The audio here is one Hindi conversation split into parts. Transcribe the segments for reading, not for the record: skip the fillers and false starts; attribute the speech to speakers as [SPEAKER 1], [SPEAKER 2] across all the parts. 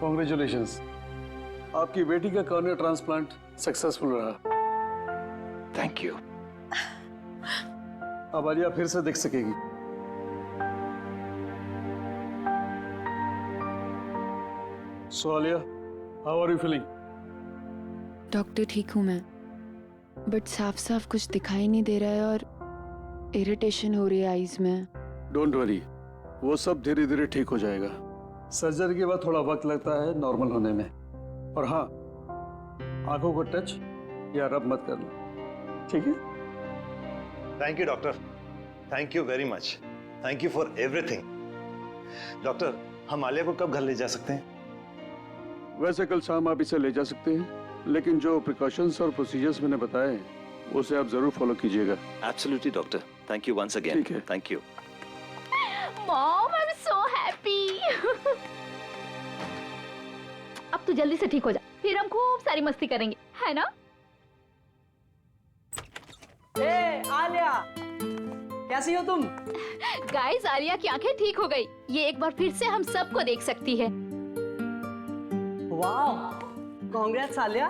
[SPEAKER 1] कॉन्ग्रेचुलेशंस, आपकी बेटी का कॉर्निया ट्रांसप्लांट सक्सेसफुल रहा।
[SPEAKER 2] Thank you.
[SPEAKER 1] अब आलिया फिर से देख सकेगी। सो Alia, how are you feeling?
[SPEAKER 3] Doctor ठीक हूँ मैं, बट साफ साफ कुछ दिखाई नहीं दे रहा है और इरिटेशन हो रही है आईज में।
[SPEAKER 1] डोंट वरी, वो सब धीरे धीरे ठीक हो जाएगा। सर्जरी के बाद थोड़ा वक्त लगता है नॉर्मल होने में। और हाँ, आंखों को टच या रब मत करना, ठीक है?
[SPEAKER 4] Thank you doctor, thank you very much, thank you for everything. Doctor, हम आलिया को कब घर ले जा सकते हैं?
[SPEAKER 1] वैसे कल शाम आप इसे ले जा सकते हैं, लेकिन जो प्रिकॉशंस और प्रोसीजर्स मैंने बताए उसे आप जरूर फॉलो कीजिएगा।
[SPEAKER 2] Absolutely doctor, thank you once again.
[SPEAKER 1] ठीक है।
[SPEAKER 2] Thank you.
[SPEAKER 5] Mom, I am so happy. अब तू जल्दी से ठीक हो जा, फिर हम खूब सारी मस्ती करेंगे, है ना?
[SPEAKER 6] ए, आलिया, कैसी हो तुम?
[SPEAKER 5] गाइस, आलिया की आंखें ठीक हो गई। ये एक बार फिर से हम सबको देख सकती है।
[SPEAKER 6] वाह, congrats Alia.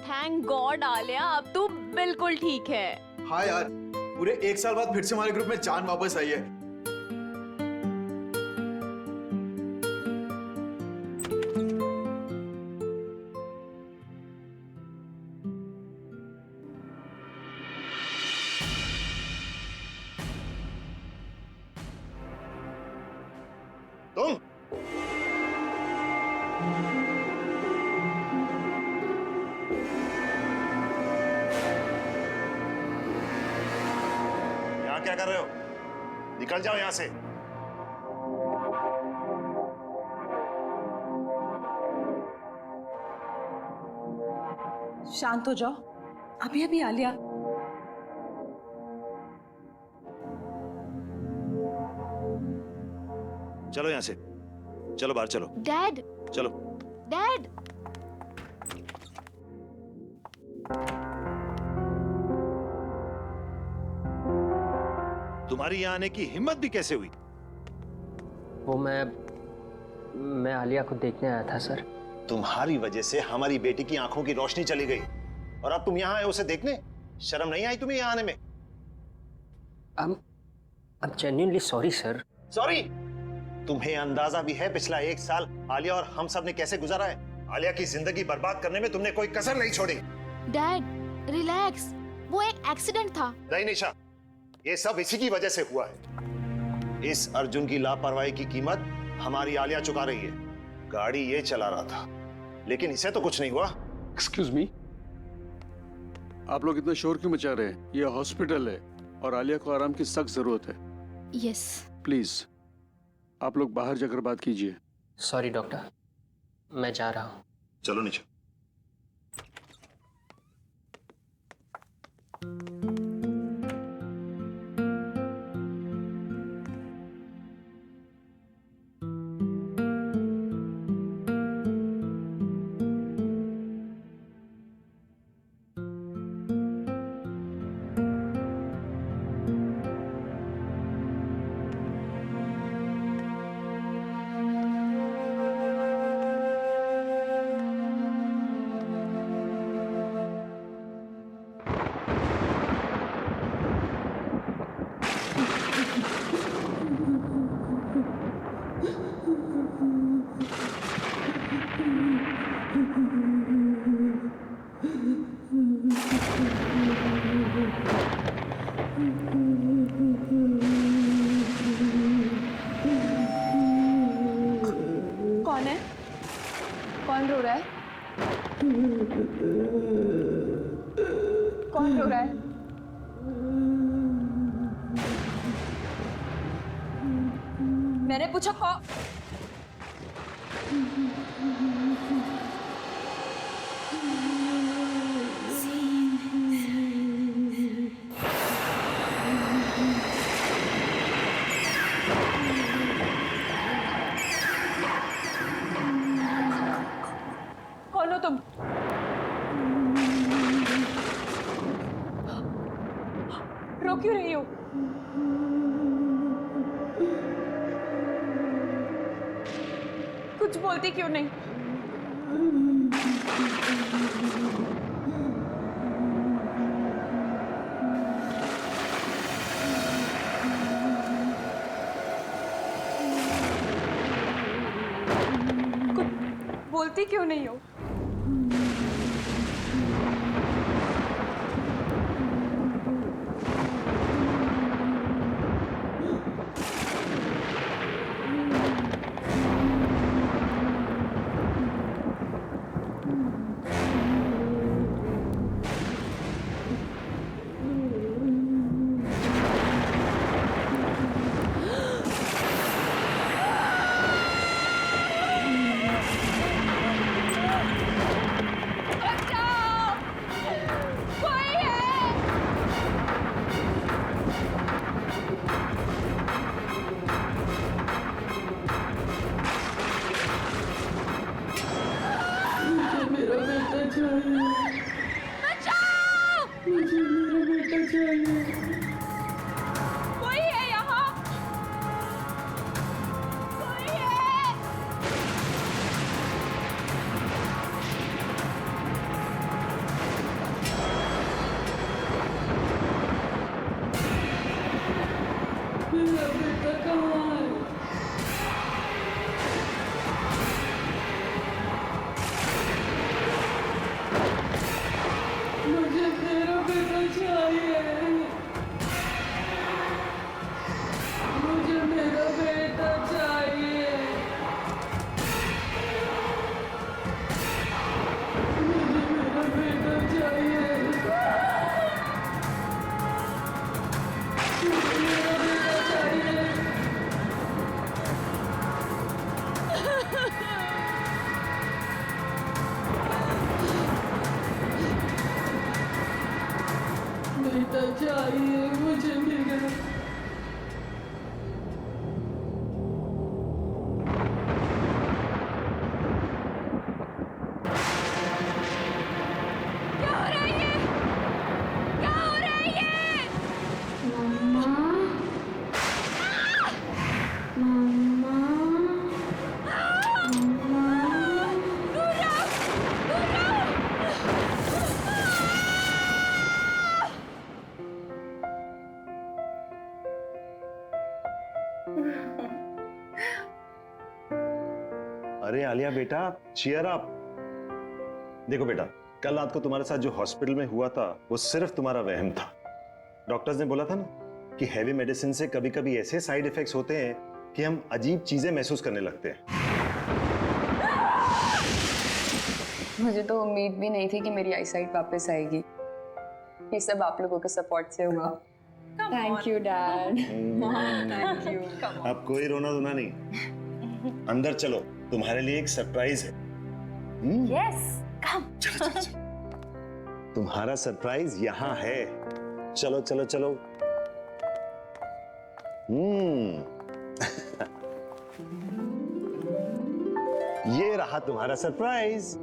[SPEAKER 7] Thank God Alia, अब तू बिल्कुल ठीक है।
[SPEAKER 8] हाँ यार, पूरे 1 साल बाद फिर से हमारे ग्रुप में जान वापस आई है।
[SPEAKER 4] तुम यहाँ क्या कर रहे हो? निकल जाओ यहाँ से।
[SPEAKER 9] शांत हो जाओ, अभी अभी आलिया।
[SPEAKER 4] चलो यहाँ से, चलो बाहर चलो।
[SPEAKER 5] डैड,
[SPEAKER 4] चलो।
[SPEAKER 5] डैड।
[SPEAKER 4] तुम्हारी यहाँ आने की हिम्मत भी कैसे हुई?
[SPEAKER 6] वो मैं आलिया को देखने आया था सर।
[SPEAKER 4] तुम्हारी वजह से हमारी बेटी की आंखों की रोशनी चली गई और अब तुम यहाँ आए उसे देखने? शर्म नहीं आई तुम्हें यहाँ आने में?
[SPEAKER 6] I'm genuinely sorry sir.
[SPEAKER 4] Sorry? तुम्हें अंदाजा भी है पिछला 1 साल आलिया और हम सब ने कैसे गुजारा है? आलिया की जिंदगी बर्बाद करने में तुमने कोई कसर नहीं छोड़ी।
[SPEAKER 5] डैड, रिलैक्स, वो एक एक्सीडेंट था।
[SPEAKER 4] नहीं निशा, ये सब इसी की वजह से हुआ है। इस अर्जुन की लापरवाही की कीमत हमारी आलिया चुका रही है। गाड़ी ये चला रहा था, लेकिन इसे तो कुछ नहीं हुआ।
[SPEAKER 1] एक्सक्यूज मी, आप लोग इतना शोर क्यों मचा रहे हैं? ये हॉस्पिटल है और आलिया को आराम की सख्त जरूरत है।
[SPEAKER 5] यस।
[SPEAKER 1] प्लीज आप लोग बाहर जाकर बात कीजिए।
[SPEAKER 6] सॉरी डॉक्टर, मैं जा रहा हूँ।
[SPEAKER 4] चलो निशा।
[SPEAKER 3] कौन रो रहा है? कौन रो रहा है?
[SPEAKER 7] मैंने पूछा कौन? कौन हो तुम? रो क्यों रही हो? कुछ बोलती क्यों नहीं? कुछ बोलती क्यों नहीं हो? कोई है यहाँ? कोई है? क्या हो रहा है ये? क्या हो रहा है ये? दूर रहो! दूर रहो!
[SPEAKER 4] अरे आलिया बेटा, चीयर अप। देखो बेटा, कल रात को तुम्हारे साथ जो हॉस्पिटल में हुआ था वो सिर्फ तुम्हारा वहम था। डॉक्टर्स ने बोला था ना कि हैवी मेडिसिन से कभी कभी ऐसे साइड इफेक्ट्स होते हैं कि हम अजीब चीजें महसूस करने लगते हैं।
[SPEAKER 10] मुझे तो उम्मीद भी नहीं थी कि मेरी आईसाइट वापस आएगी। ये सब आप लोगों के सपोर्ट से हुआ। Thank you dad. Thank you.
[SPEAKER 4] अब कोई रोना धोना नहीं, अंदर चलो, तुम्हारे लिए एक सरप्राइज है।
[SPEAKER 7] यस, कम।
[SPEAKER 4] चलो चलो चलो, तुम्हारा सरप्राइज यहाँ है। चलो चलो चलो। ये रहा तुम्हारा सरप्राइज।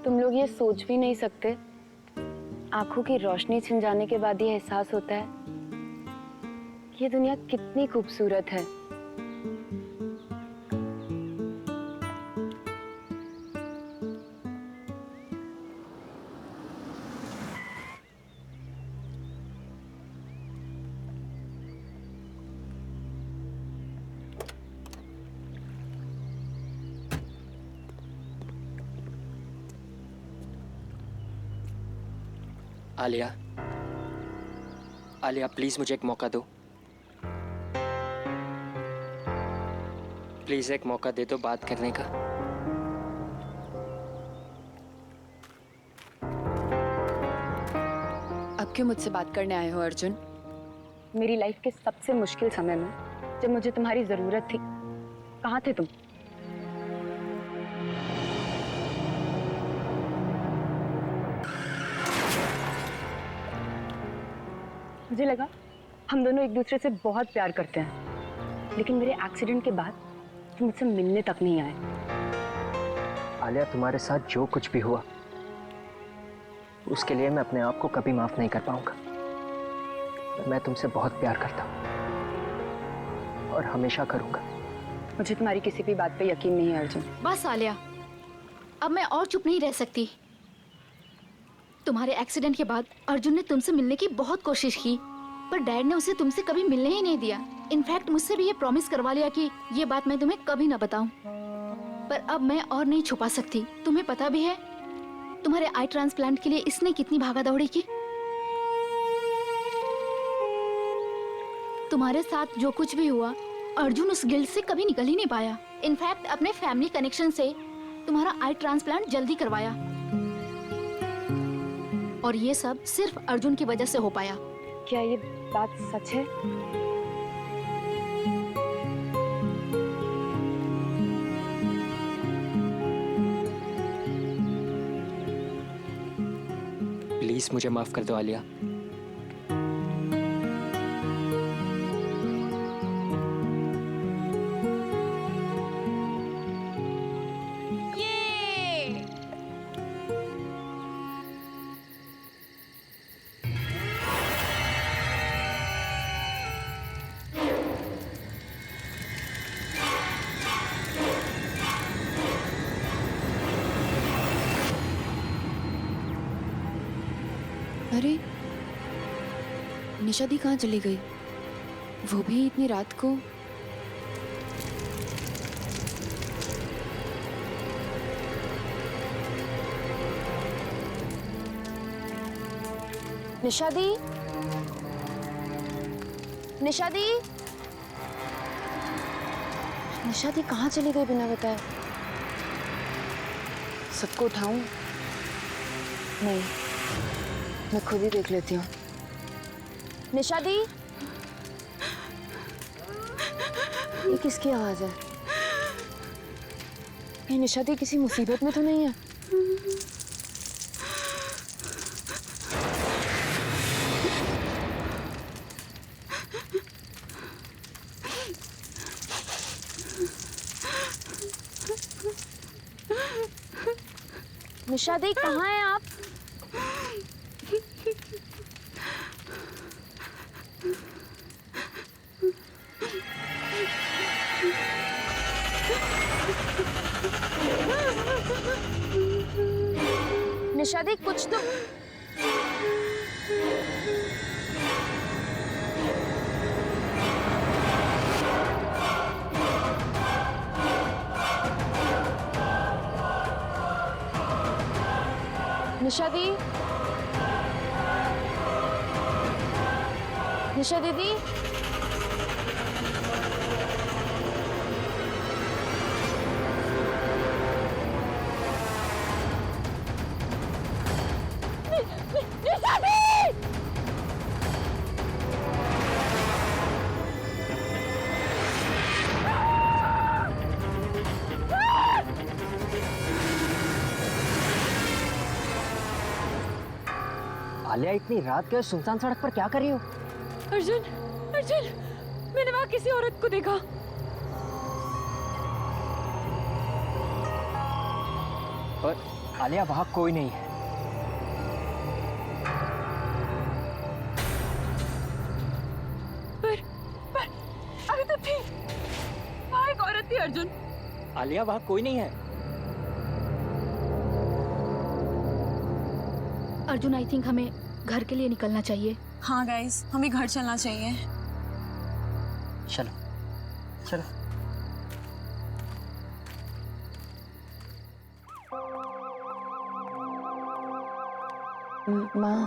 [SPEAKER 3] तुम लोग ये सोच भी नहीं सकते, आंखों की रोशनी छिन जाने के बाद ये एहसास होता है ये दुनिया कितनी खूबसूरत है।
[SPEAKER 6] आलिया, आलिया प्लीज मुझे एक मौका दो। प्लीज एक मौका दे दो बात करने का।
[SPEAKER 3] अब क्यों मुझसे बात करने आए हो अर्जुन?
[SPEAKER 10] मेरी लाइफ के सबसे मुश्किल समय में जब मुझे तुम्हारी जरूरत थी, कहाँ थे तुम? मुझे लगा हम दोनों एक दूसरे से बहुत प्यार करते हैं, लेकिन मेरे एक्सीडेंट के बाद तुम मुझसे मिलने तक नहीं आए।
[SPEAKER 6] आलिया, तुम्हारे साथ जो कुछ भी हुआ उसके लिए मैं अपने आप को कभी माफ नहीं कर पाऊंगा। मैं तुमसे बहुत प्यार करता हूं और हमेशा करूंगा।
[SPEAKER 10] मुझे तुम्हारी किसी भी बात पे यकीन नहीं है अर्जुन।
[SPEAKER 5] बस आलिया, अब मैं और चुप नहीं रह सकती। तुम्हारे एक्सीडेंट के बाद अर्जुन ने तुमसे मिलने की बहुत कोशिश की, पर डैड ने उसे तुमसे कभी मिलने ही नहीं दिया। इनफैक्ट मुझसे भी ये प्रॉमिस करवा लिया कि ये बात मैं तुम्हें कभी ना बताऊं। पर अब मैं और नहीं छुपा सकती। तुम्हें पता भी है तुम्हारे आई ट्रांसप्लांट के लिए इसने कितनी भागा दौड़ी की। तुम्हारे साथ जो कुछ भी हुआ, अर्जुन उस गिल्ट से कभी निकल ही नहीं पाया। इनफैक्ट अपने फैमिली कनेक्शन से तुम्हारा आई ट्रांसप्लांट जल्दी करवाया, और ये सब सिर्फ अर्जुन की वजह से हो पाया।
[SPEAKER 10] क्या ये बात सच है?
[SPEAKER 6] प्लीज मुझे माफ कर दो आलिया।
[SPEAKER 3] अरे निशा दी कहाँ चली गई? वो भी इतनी रात को?
[SPEAKER 10] निशा दी, निशा दी, निशा दी कहाँ चली गई बिना बताए? सबको उठाऊं? नहीं, मैं खुद ही देख लेती हूँ। निशा दी, ये किसकी आवाज है? ये निशा दी किसी मुसीबत में तो नहीं है? निशा दी कहाँ हैं आप? निशा दी कुछ तो। निशा दी, निशा दीदी,
[SPEAKER 6] आलिया, इतनी रात के सुनसान सड़क पर क्या कर रही हो?
[SPEAKER 7] अर्जुन, अर्जुन, मैंने वहां किसी औरत को देखा।
[SPEAKER 6] पर आलिया, वहां कोई नहीं है।
[SPEAKER 7] पर अभी तो थी, वहां एक औरत थी अर्जुन।
[SPEAKER 6] आलिया, वहां कोई नहीं है।
[SPEAKER 5] अर्जुन, आई थिंक हमें घर के लिए निकलना चाहिए।
[SPEAKER 9] हाँ गाइस, हमें घर चलना चाहिए।
[SPEAKER 6] चलो चलो।
[SPEAKER 3] माँ,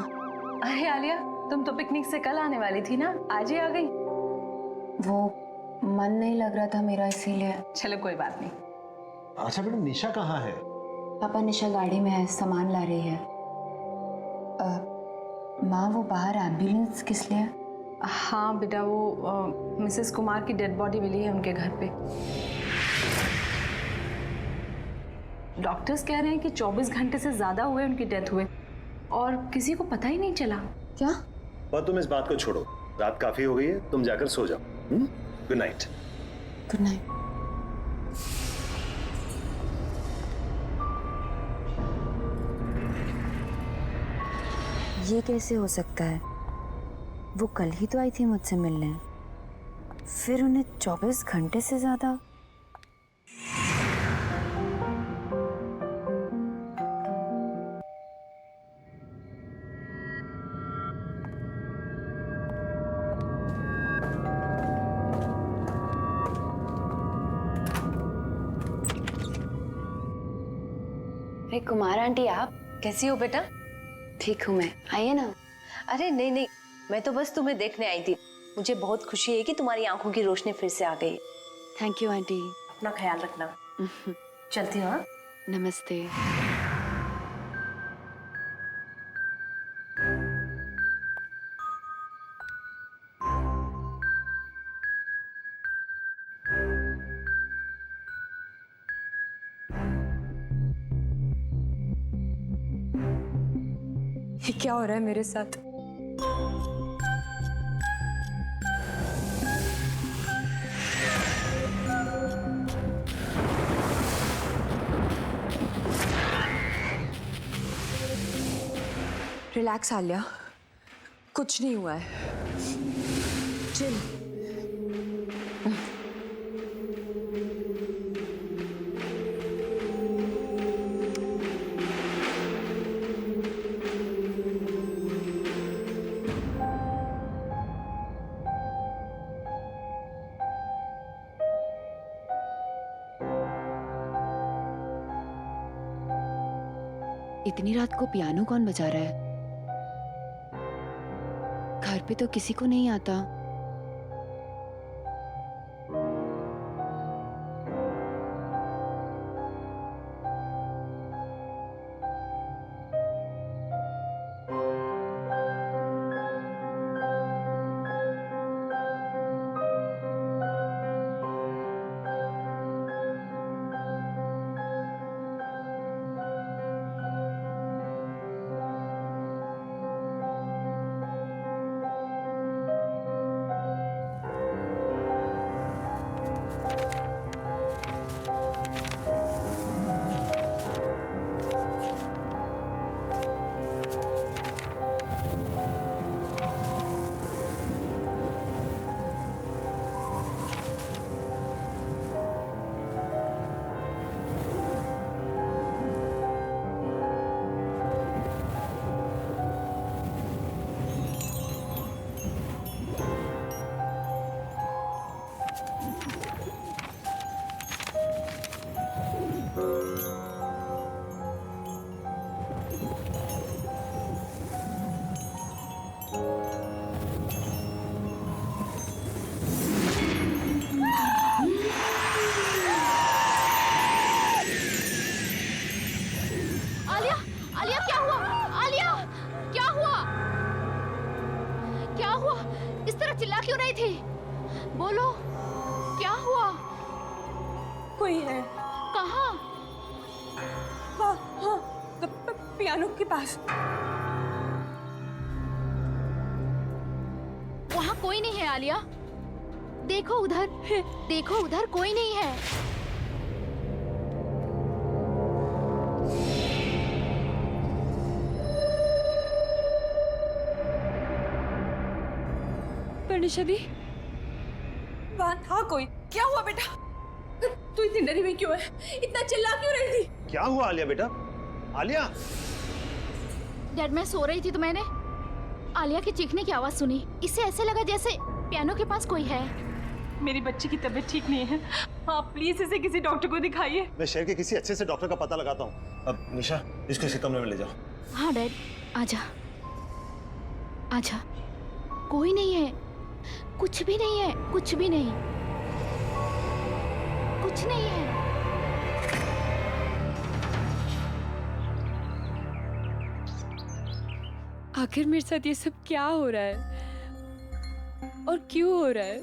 [SPEAKER 10] अरे आलिया, तुम तो पिकनिक से कल आने वाली थी ना, आज ही आ गई।
[SPEAKER 3] वो मन नहीं लग रहा था मेरा, इसीलिए।
[SPEAKER 10] चलो कोई बात नहीं।
[SPEAKER 4] अच्छा बेटा, निशा कहाँ है?
[SPEAKER 3] पापा, निशा गाड़ी में है, सामान ला रही है। माँ, वो बाहर एम्बुलेंस किस लिए?
[SPEAKER 10] हाँ बेटा, वो मिसेस कुमार की डेड बॉडी मिली है उनके घर पे। डॉक्टर्स कह रहे हैं कि 24 घंटे से ज्यादा हुए उनकी डेथ हुए और किसी को पता ही नहीं चला।
[SPEAKER 3] क्या?
[SPEAKER 4] पर तुम इस बात को छोड़ो, रात काफी हो गई है, तुम जाकर सो जाओ। Good night.
[SPEAKER 3] Good night.
[SPEAKER 11] ये कैसे हो सकता है? वो कल ही तो आई थी मुझसे मिलने, फिर उन्हें 24 घंटे से ज्यादा।
[SPEAKER 3] अरे कुमार आंटी, आप
[SPEAKER 11] कैसी हो बेटा?
[SPEAKER 3] ठीक हूँ मैं, आइए ना।
[SPEAKER 11] अरे नहीं नहीं, मैं तो बस तुम्हें देखने आई थी। मुझे बहुत खुशी है कि तुम्हारी आंखों की रोशनी फिर से आ गई।
[SPEAKER 3] Thank you aunty.
[SPEAKER 11] अपना ख्याल रखना। चलती हूँ। हाँ?
[SPEAKER 3] नमस्ते।
[SPEAKER 11] ये क्या हो रहा है मेरे साथ? रिलैक्स आलिया, कुछ नहीं हुआ है। चिल।
[SPEAKER 3] इतनी रात को पियानो कौन बजा रहा है? घर पे तो किसी को नहीं आता।
[SPEAKER 5] चिल्ला क्यों रही थी? बोलो, क्या हुआ?
[SPEAKER 9] कोई है।
[SPEAKER 5] कहाँ?
[SPEAKER 9] हाँ हाँ, पियानो के पास।
[SPEAKER 5] वहाँ कोई नहीं है आलिया। देखो उधर, देखो उधर कोई नहीं है।
[SPEAKER 9] निशा दी, वहाँ था कोई। क्या हुआ बेटा? तू इतनी डरी हुई क्यों है? इतना चिल्ला क्यों रही थी?
[SPEAKER 4] क्या हुआ आलिया बेटा? आलिया!
[SPEAKER 5] डैड, मैं सो रही थी तो मैंने आलिया के चीखने की आवाज सुनी। इससे ऐसे लगा जैसे पियानो के पास कोई है।
[SPEAKER 9] मेरी बच्ची की तबीयत ठीक नहीं है। आप प्लीज इसे किसी डॉक्टर को दिखाइए।
[SPEAKER 4] मैं शहर के किसी अच्छे से डॉक्टर का पता लगाता हूँ। अब निशा, इसको इसी कमरे में ले जाओ।
[SPEAKER 5] हाँ डैड, आजा। आजा। कोई नहीं है, कुछ भी नहीं है, कुछ भी नहीं, कुछ नहीं है।
[SPEAKER 9] आखिर मेरे साथ ये सब क्या हो रहा है और क्यों हो रहा है?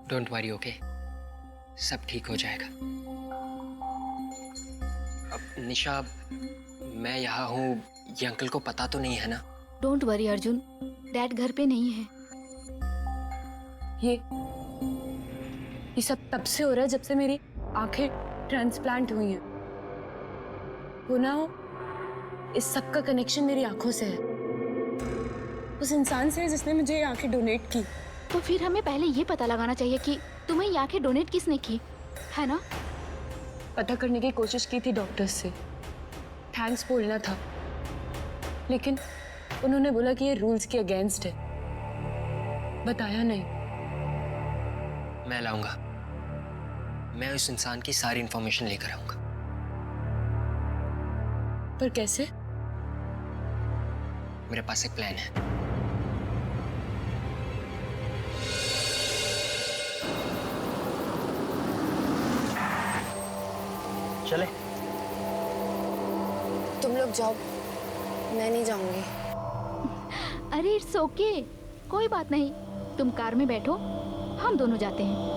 [SPEAKER 6] Don't worry, okay? सब ठीक हो जाएगा। अब निशा, मैं यहाँ हूँ, ये अंकल को पता तो नहीं है ना?
[SPEAKER 5] डोंट वरी अर्जुन, डैड घर पे नहीं है।
[SPEAKER 9] ये सब तब से हो रहा है जब से मेरी आंखें ट्रांसप्लांट हुई हैं। वो ना, इस सब का कनेक्शन मेरी आंखों से है, उस इंसान से जिसने मुझे ये आंखें डोनेट की।
[SPEAKER 5] तो फिर हमें पहले ये पता लगाना चाहिए कि तुम्हें ये आंखें डोनेट किसने की, है ना?
[SPEAKER 9] पता करने की कोशिश की थी डॉक्टर्स से, थैंक्स बोलना था, लेकिन उन्होंने बोला कि ये रूल्स के अगेंस्ट है, बताया नहीं।
[SPEAKER 6] मैं लाऊंगा, मैं उस इंसान की सारी इंफॉर्मेशन लेकर आऊंगा।
[SPEAKER 9] पर कैसे?
[SPEAKER 6] मेरे पास एक प्लान है। चले?
[SPEAKER 10] तुम लोग जाओ, मैं नहीं जाऊंगी।
[SPEAKER 5] अरे इट्स ओके, कोई बात नहीं। तुम कार में बैठो, हम दोनों जाते हैं।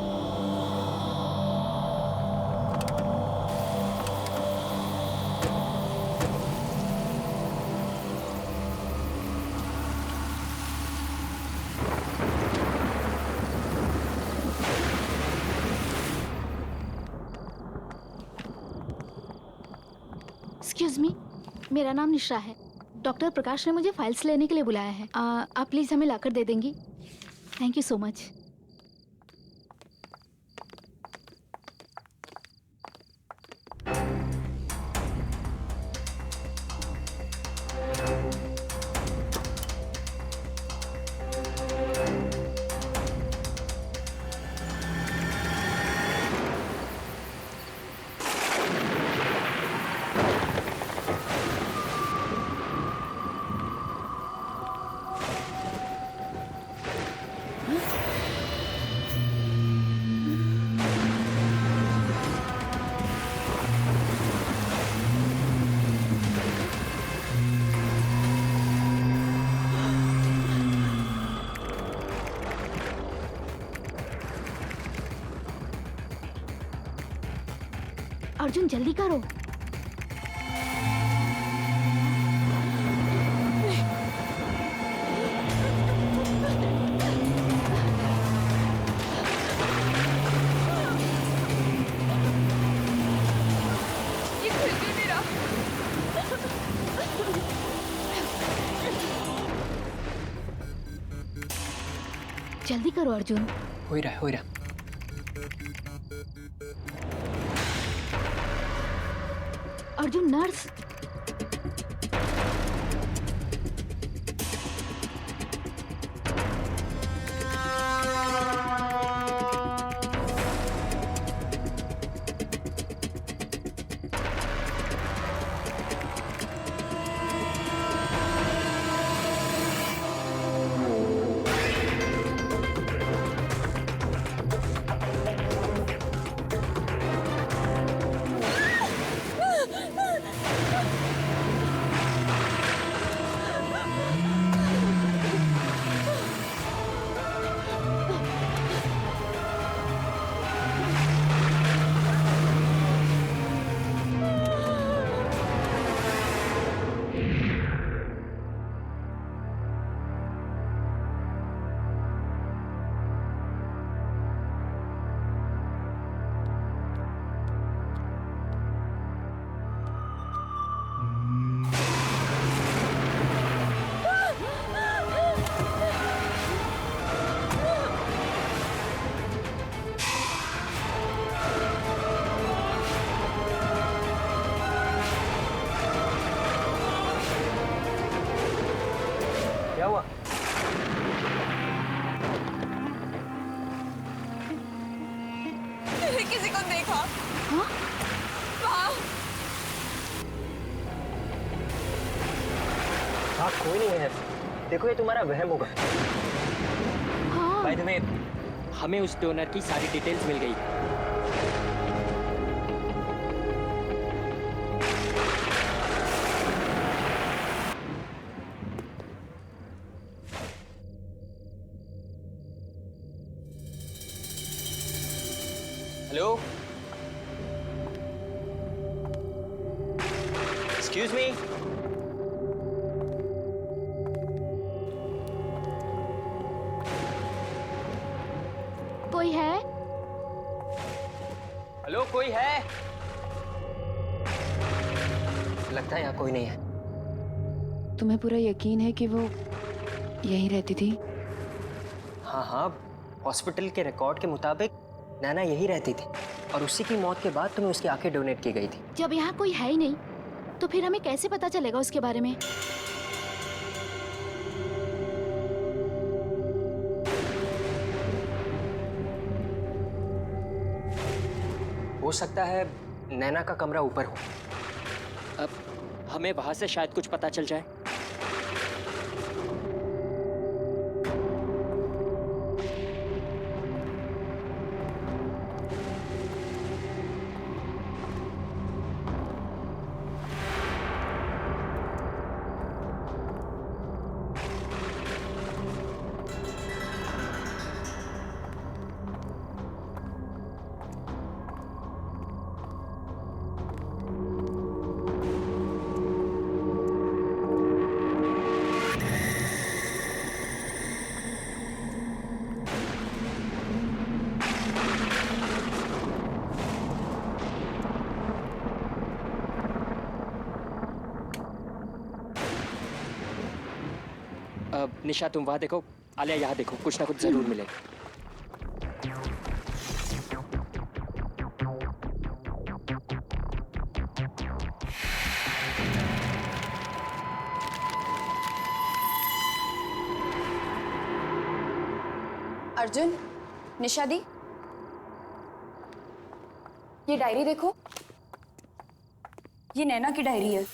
[SPEAKER 5] एक्सक्यूज मी, मेरा नाम निशा है। डॉक्टर प्रकाश ने मुझे फाइल्स लेने के लिए बुलाया है। आप प्लीज़ हमें लाकर दे देंगी? Thank you so much. Arjun जल्दी करो। जल्दी करो अर्जुन।
[SPEAKER 6] हो ही रहा है, हो ही रहा।
[SPEAKER 5] अर्जुन, नर्स।
[SPEAKER 6] क्या हुआ?
[SPEAKER 9] किसी को देखा?
[SPEAKER 5] हाँ?
[SPEAKER 9] वहाँ
[SPEAKER 6] नहीं है। देखो ये तुम्हारा वहम होगा।
[SPEAKER 5] हाँ
[SPEAKER 6] बाय द वे, हमें उस डोनर की सारी डिटेल्स मिल गई। Hello, excuse me.
[SPEAKER 5] कोई है?
[SPEAKER 6] हेलो, कोई है? लगता है यहाँ कोई नहीं है।
[SPEAKER 3] तुम्हें पूरा यकीन है कि वो यहीं रहती थी?
[SPEAKER 6] हाँ हाँ, हॉस्पिटल के रिकॉर्ड के मुताबिक नैना यही रहती थी और उसी की मौत के बाद तुम्हें उसकी आंखें डोनेट की गई थी।
[SPEAKER 5] जब यहाँ कोई है ही नहीं तो फिर हमें कैसे पता चलेगा उसके बारे में?
[SPEAKER 6] हो सकता है नैना का कमरा ऊपर हो। अब हमें वहां से शायद कुछ पता चल जाए। निशा तुम वहां देखो, आलिया यहाँ देखो, कुछ ना कुछ जरूर मिलेगा।
[SPEAKER 10] अर्जुन, निशा दी, ये डायरी देखो, ये नैना की डायरी है।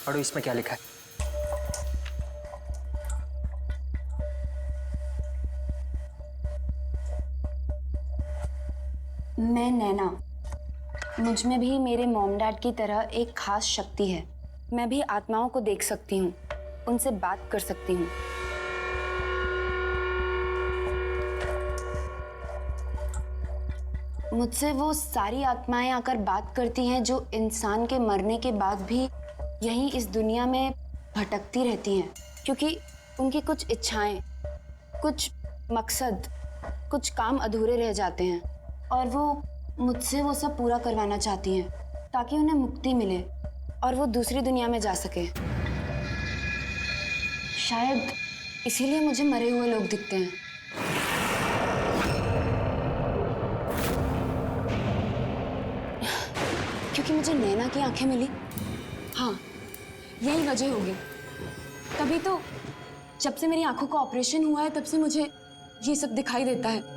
[SPEAKER 6] पढ़ो इसमें क्या लिखा है।
[SPEAKER 11] मैं नैना, मुझ में भी मेरे मॉम डैड की तरह एक खास शक्ति है। मैं भी आत्माओं को देख सकती हूँ, उनसे बात कर सकती हूँ। मुझसे वो सारी आत्माएं आकर बात करती हैं जो इंसान के मरने के बाद भी यहीं इस दुनिया में भटकती रहती हैं, क्योंकि उनकी कुछ इच्छाएं, कुछ मकसद, कुछ काम अधूरे रह जाते हैं और वो मुझसे वो सब पूरा करवाना चाहती हैं ताकि उन्हें मुक्ति मिले और वो दूसरी दुनिया में जा सके। शायद इसीलिए मुझे मरे हुए लोग दिखते हैं। क्योंकि मुझे नैना की आंखें मिली। हाँ, यही वजह होगी। तभी तो जब से मेरी आंखों का ऑपरेशन हुआ है तब से मुझे ये सब दिखाई देता है।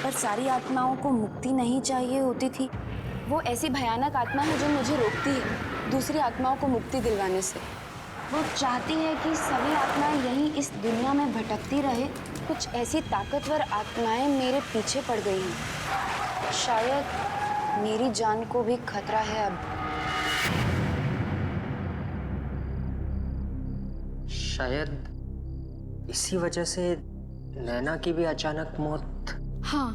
[SPEAKER 11] पर सारी आत्माओं को मुक्ति नहीं चाहिए होती थी। वो ऐसी भयानक आत्मा है जो मुझे रोकती है दूसरी आत्माओं को मुक्ति दिलवाने से। वो चाहती है कि सभी आत्माएं यहीं इस दुनिया में भटकती रहे। कुछ ऐसी ताकतवर आत्माएं मेरे पीछे पड़ गई हैं। शायद मेरी जान को भी खतरा है अब।
[SPEAKER 6] शायद इसी वजह से नैना की भी अचानक मौत।
[SPEAKER 5] हाँ,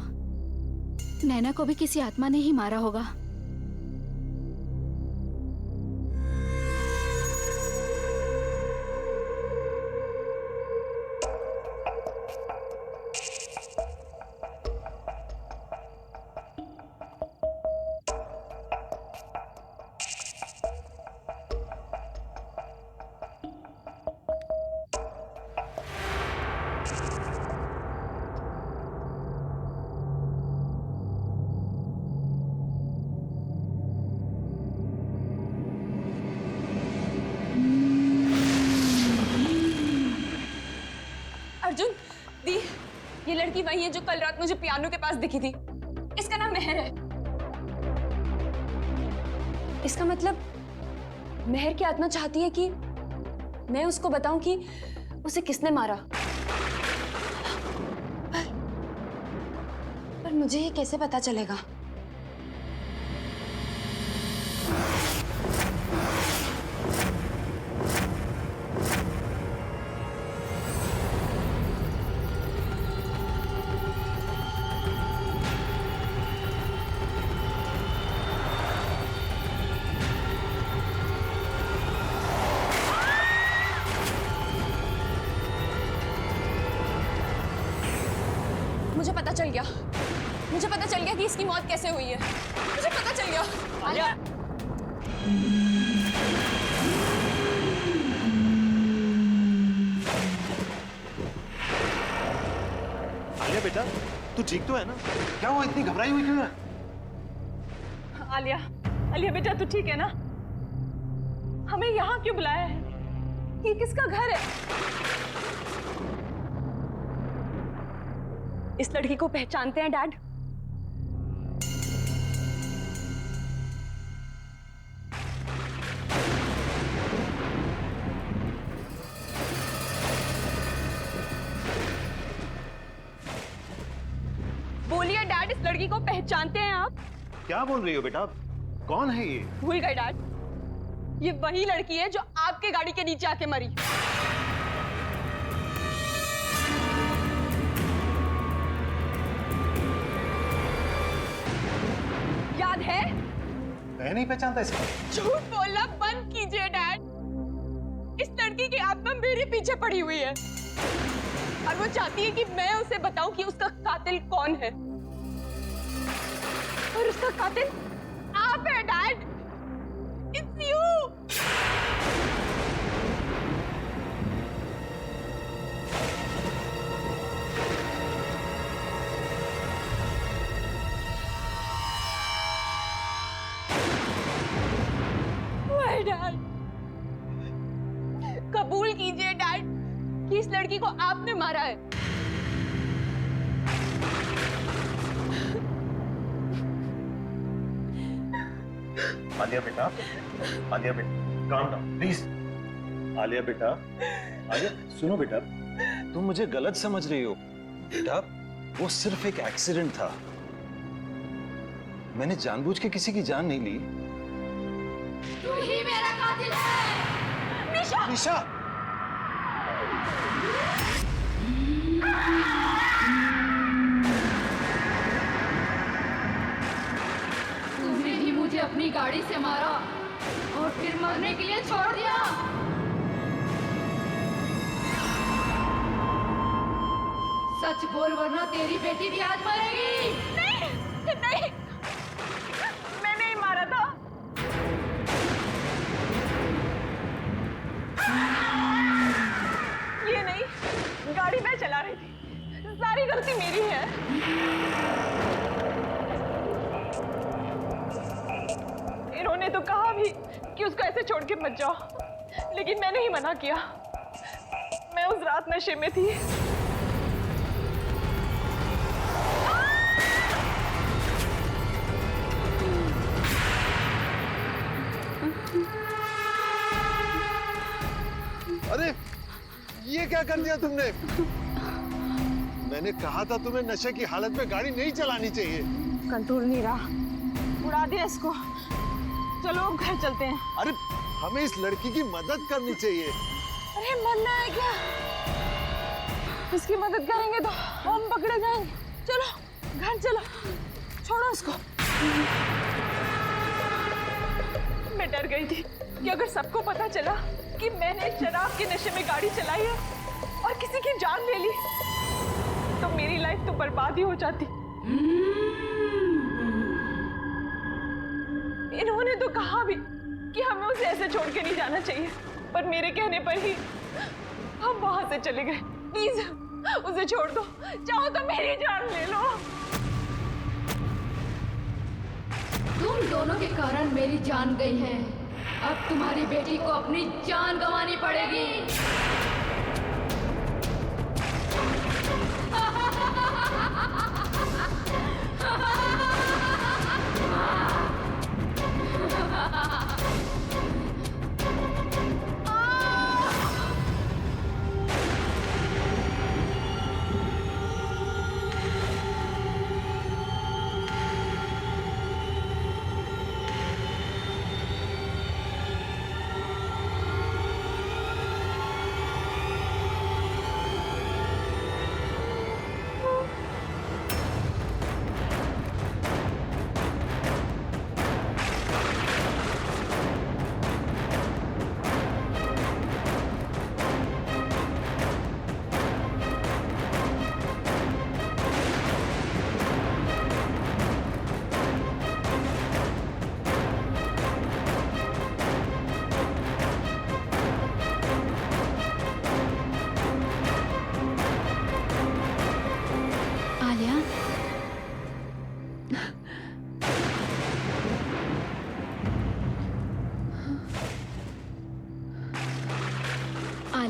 [SPEAKER 5] नैना को भी किसी आत्मा ने ही मारा होगा।
[SPEAKER 10] अर्जुन, दी, ये लड़की वही है जो कल रात मुझे पियानो के पास दिखी थी। इसका नाम मेहर है। इसका मतलब मेहर की आत्मा चाहती है कि मैं उसको बताऊं कि उसे किसने मारा। पर मुझे ये कैसे पता चलेगा? मुझे पता चल गया कि इसकी मौत कैसे हुई है। मुझे पता चल गया। आलिया,
[SPEAKER 4] आलिया बेटा, तू ठीक तो है ना? क्या हुआ, इतनी घबराई हुई क्यों है?
[SPEAKER 9] आलिया, आलिया बेटा तू ठीक है ना? हमें यहाँ क्यों बुलाया है? ये किसका घर है? इस लड़की को पहचानते हैं डैड? बोलिए डैड, इस लड़की को पहचानते हैं आप?
[SPEAKER 4] क्या बोल रही हो बेटा? कौन है ये?
[SPEAKER 9] भूल गए डैड, ये वही लड़की है जो आपके गाड़ी के नीचे आके मरी। याद है?
[SPEAKER 4] मैं नहीं पहचानता इसे।
[SPEAKER 9] झूठ बोलना बंद कीजिए डैड। इस लड़की की आत्मा मेरे पीछे पड़ी हुई है और वो चाहती है कि मैं उसे बताऊं कि उसका कातिल कौन है। और उसका कातिल आप है डैड। It's you. डैड, कबूल कीजिए डैड कि इस लड़की को आपने मारा है।
[SPEAKER 4] आलिया बेटा, आलिया बेटा, calm down, प्लीज। आलिया बेटा, आलिया सुनो बेटा, तुम मुझे गलत समझ रही हो। बेटा, वो सिर्फ एक एक्सीडेंट था। मैंने जानबूझ के किसी की जान नहीं ली।
[SPEAKER 7] तू ही मेरा कातिल है।
[SPEAKER 4] निशा! निशा!
[SPEAKER 7] तूने ही मुझे अपनी गाड़ी से मारा और फिर मरने के लिए छोड़ दिया। सच बोल वरना तेरी बेटी भी आज मरेगी।
[SPEAKER 9] नहीं, नहीं, मैं नहीं मारा था। ये नहीं, गाड़ी मैं चला रही थी। सारी गलती मेरी है। इन्होंने तो कहा भी कि उसको ऐसे छोड़ के मत जाओ, लेकिन मैंने ही मना किया। मैं उस रात नशे में थी।
[SPEAKER 8] अरे ये क्या कर दिया तुमने? मैंने कहा था तुम्हें नशे की हालत में गाड़ी नहीं चलानी चाहिए।
[SPEAKER 9] कंट्रोल नहीं रहा, उड़ा दिया इसको। चलो घर चलते हैं।
[SPEAKER 8] अरे हमें इस लड़की की मदद करनी चाहिए।
[SPEAKER 9] अरे मरना है क्या? इसकी मदद करेंगे तो हम पकड़े जाएंगे। चलो घर चलो, छोड़ो उसको। मैं डर गई थी कि अगर सबको पता चला कि मैंने शराब के नशे में गाड़ी चलाई है और किसी की जान ले ली तो मेरी लाइफ तो बर्बाद ही हो जाती। इन्होंने तो कहा भी कि हमें उसे ऐसे छोड़ के नहीं जाना चाहिए, पर मेरे कहने पर ही हम वहां से चले गए। प्लीज उसे छोड़ दो, चाहो तो मेरी जान ले लो।
[SPEAKER 7] तुम दोनों के कारण मेरी जान गई है। अब तुम्हारी बेटी को अपनी जान गंवानी पड़ेगी।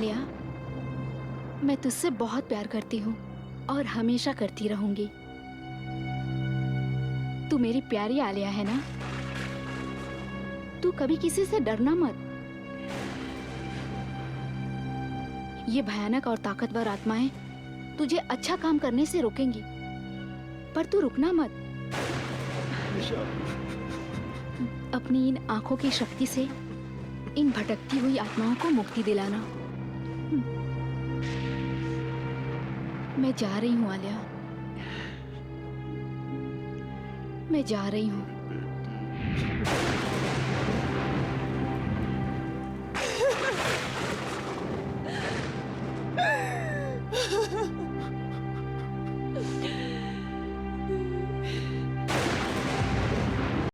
[SPEAKER 5] आलिया, मैं तुझसे बहुत प्यार करती हूँ और हमेशा करती रहूंगी। तू मेरी प्यारी आलिया है ना? तू कभी किसी से डरना मत। ये भयानक और ताकतवर आत्माएं तुझे अच्छा काम करने से रोकेंगी, पर तू रुकना मत। अपनी इन आंखों की शक्ति से इन भटकती हुई आत्माओं को मुक्ति दिलाना। मैं जा रही हूँ आलिया, मैं जा रही हूँ।